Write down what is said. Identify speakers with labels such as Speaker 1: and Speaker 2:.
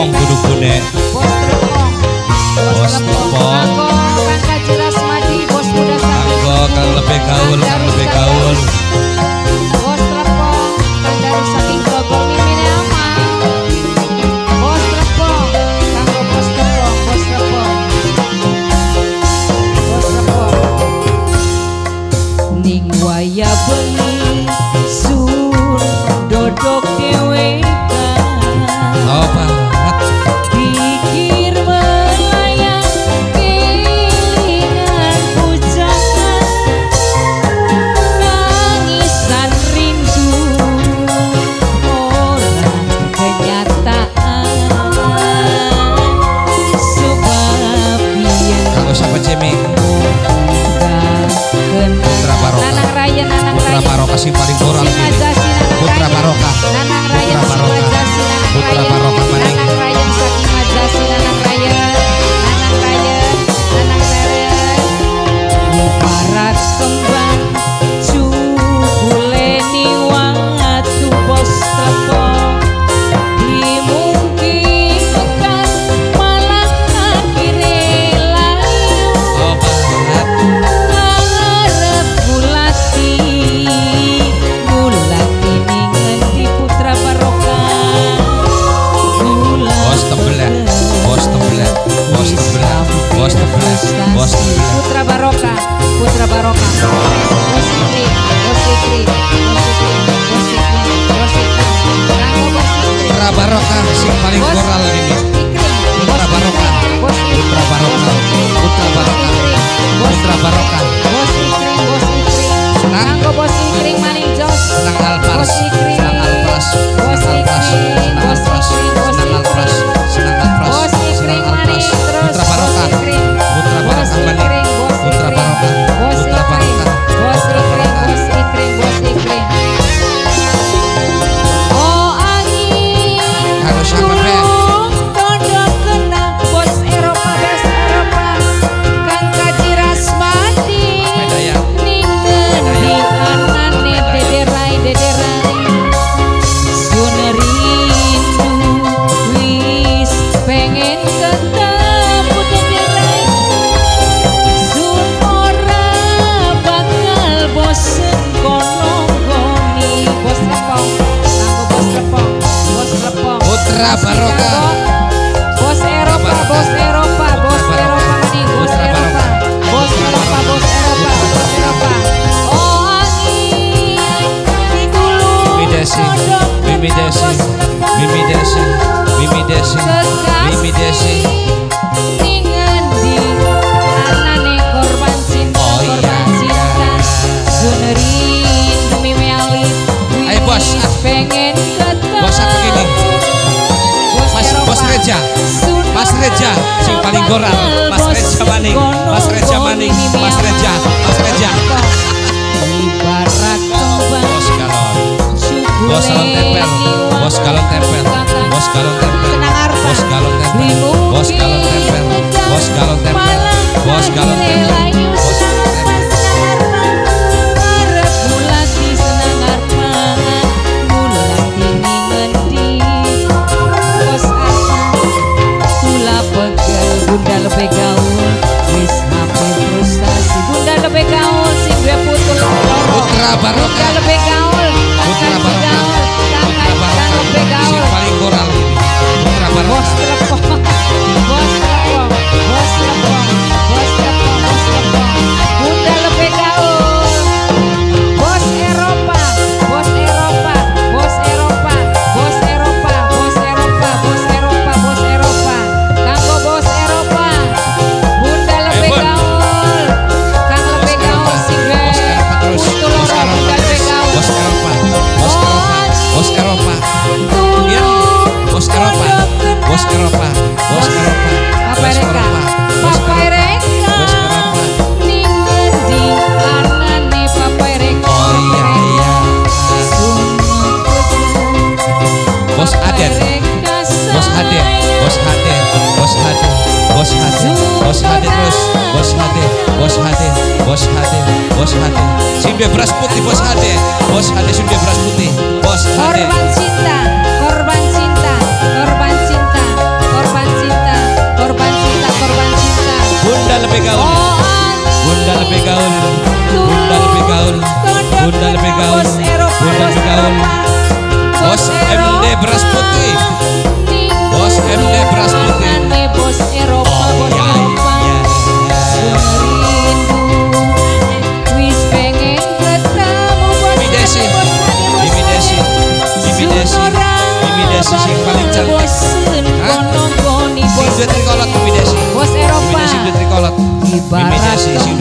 Speaker 1: tepong guru-gune.
Speaker 2: Bos tepong.
Speaker 1: Bos tepong.
Speaker 2: Kanggo Kang Kaji Rasmadi, bos muda sakit.
Speaker 1: Kanggo kang lebih gaul, kang lebih gaul.
Speaker 2: Bos tepong, Kang dari saking Grogol mimine amal. Bos tepong, kanggo bos tepong, bos tepong. Bos tepong. Ning waya bengi sun dodok dewe.
Speaker 1: Oh banget.
Speaker 2: Pikir melayang kelingan pujangan, nangisan rindu orang kenyataan. Sebab yen
Speaker 1: Kanggo siapa Jimmy? Putra Barokah.
Speaker 2: Nanang Raya, Nanang
Speaker 1: Putra
Speaker 2: Raya.
Speaker 1: Barokah sing paling koral ini.
Speaker 2: Singajasi Nanang
Speaker 1: Putra
Speaker 2: Raya.
Speaker 1: Barokah.
Speaker 2: Nanang Raya,
Speaker 1: Putra Barokah.
Speaker 2: Singajasi Nanang
Speaker 1: Putra
Speaker 2: Raya.
Speaker 1: Barokah maning.
Speaker 2: Nanang Raya, Singajasi Nanang Raya. Nanang Raya, Nanang Raya. Ibarat kembang cubuleni watu bos tepong, dimungkinkan malah akhire layu.
Speaker 1: Oh banget.
Speaker 2: Ngarep bulati ning ngendi Putra Barokah.
Speaker 1: Bos tebelan, bos tebelan, bos tebelan, bos tebelan, bos tebelan.
Speaker 2: Putra Barokah, Putra Barokah. Bos Ikri, bos Ikri, bos Ikri, bos Ikri, bos Ikri. Kanggo bos Ikri.
Speaker 1: Putra Barokah sing paling
Speaker 2: Bos
Speaker 1: koral ini.
Speaker 2: Ikri,
Speaker 1: Putra
Speaker 2: bos
Speaker 1: Barokah.
Speaker 2: Ikri, bos Ikri,
Speaker 1: Putra Barokah.
Speaker 2: bos Ikri,
Speaker 1: Putra
Speaker 2: bos
Speaker 1: Barokah.
Speaker 2: Ikri, bos
Speaker 1: Putra Barokah.
Speaker 2: Bos Ikri, bos Ikri.
Speaker 1: Senang.
Speaker 2: Kanggo bos Ikri maning jos.
Speaker 1: Senang Alpras,
Speaker 2: Bos Ikri.
Speaker 1: senang Alpras,
Speaker 2: Bos
Speaker 1: senang Alpras,
Speaker 2: Ikri,
Speaker 1: senang
Speaker 2: bos
Speaker 1: Alpras,
Speaker 2: Ikri, bos
Speaker 1: senang Alpras,
Speaker 2: Ikri.
Speaker 1: senang Alpras,
Speaker 2: Bos Ikri
Speaker 1: senang
Speaker 2: maning
Speaker 1: Alpras.
Speaker 2: terus.
Speaker 1: Putra Barokah,
Speaker 2: Bos Ikri.
Speaker 1: Putra
Speaker 2: Bos
Speaker 1: Barokah maning.
Speaker 2: Ikri, bos
Speaker 1: Putra
Speaker 2: Ikri.
Speaker 1: Barokah,
Speaker 2: Bos
Speaker 1: Putra
Speaker 2: Ikri.
Speaker 1: Barokah,
Speaker 2: Bos
Speaker 1: Putra
Speaker 2: Ikri,
Speaker 1: Barokah.
Speaker 2: bos Ikri, bos Ikri. Oh angin
Speaker 1: Kanggo siapa Pe?
Speaker 2: dodok kena bos Eropa, bos Eropa. Kang Kaji Rasmadi
Speaker 1: Pedaya.
Speaker 2: ning ngendi anane dederai sun rindu wis pengen ketemu dederai sun ora bakal bosen kono goni. Bos Lepong, kanggo bos Lepong, bos Lepong.
Speaker 1: Putra Barokah.
Speaker 2: Bos Eropa, bos Eropa, bos Eropa maning, bos Eropa, bos Eropa, bos Eropa, bos Eropa. Oh angin di gulung
Speaker 1: Mimi Desi,
Speaker 2: dodok
Speaker 1: Mimi
Speaker 2: kena
Speaker 1: Desi,
Speaker 2: bos Lepong.
Speaker 1: Mimi Desi, Mimi Desi, Mimi Desi.
Speaker 2: Ning ngendi anane korban cinta,
Speaker 1: Oh iya,
Speaker 2: korban cinta. Sun rindu mimeli,
Speaker 1: Ayo, bos.
Speaker 2: wis pengen ketemu.
Speaker 1: Bos apa gini? Mas
Speaker 2: Eropa.
Speaker 1: Bos Reja,
Speaker 2: Sun
Speaker 1: Mas Reja, sing paling goral, Mas Reja maning, Mas Reja maning, Mas Reja, Mas Reja.
Speaker 2: Ibarat kembang
Speaker 1: Bos galon, bos galon tempel, bos galon tempel, bos galon tempel, bos galon tempel, bos galon tempel, bos galon tempel, bos galon tempel, bos galon tempel.
Speaker 2: Arep bulati senang arpan, bulati ning ngendi. Bos Arpan, kula pegel bunda lebih gaul, wis hampir frustasi. Bunda lebih gaul, sing duwe putu loro.
Speaker 1: Putra Barokah.
Speaker 2: Bunda lebih gaul,
Speaker 1: Putra
Speaker 2: Kang
Speaker 1: Barokah.
Speaker 2: gaul, Kang
Speaker 1: Putra Barokah,
Speaker 2: lebih
Speaker 1: sing
Speaker 2: gaul.
Speaker 1: paling koral ini. Putra
Speaker 2: Bos
Speaker 1: Barokah.
Speaker 2: telepon, bos telepon, bos telepon, bos telepon, bos telepon. Bunda lebih gaul. Bos Eropa, bos Eropa, bos Eropa, bos Eropa, bos Eropa, bos Eropa, bos Eropa. Kanggo bos Eropa. Bunda lebih
Speaker 1: Bun.
Speaker 2: gaul. Kang lebih gaul sing
Speaker 1: Bos Eropa terus.
Speaker 2: putu
Speaker 1: Bos
Speaker 2: loro,
Speaker 1: Eropa
Speaker 2: bunda lebih
Speaker 1: terus.
Speaker 2: gaul.
Speaker 1: Bos Eropa, bos Eropa, bos Eropa. Ya, bos Eropa, bos Eropa, bos Eropa,
Speaker 2: Papa
Speaker 1: bos
Speaker 2: Ereka,
Speaker 1: Eropa, bos
Speaker 2: Papa
Speaker 1: Eropa,
Speaker 2: Ereka.
Speaker 1: bos Eropa.
Speaker 2: Ning ngendi anane Papa Ereka.
Speaker 1: Oh iya iya. Bos Aden, bos Hade, bos Hade, bos Hade, bos Hade, bos Hade terus, bos Hade, bos Hade, bos Hade, bos Hade. Sing duwe beras putih bos Hade, bos Hade sing duwe beras putih, bos Hade.
Speaker 2: Korban cinta, korban cinta, korban cinta. Barat
Speaker 1: Mimejasi,
Speaker 2: ke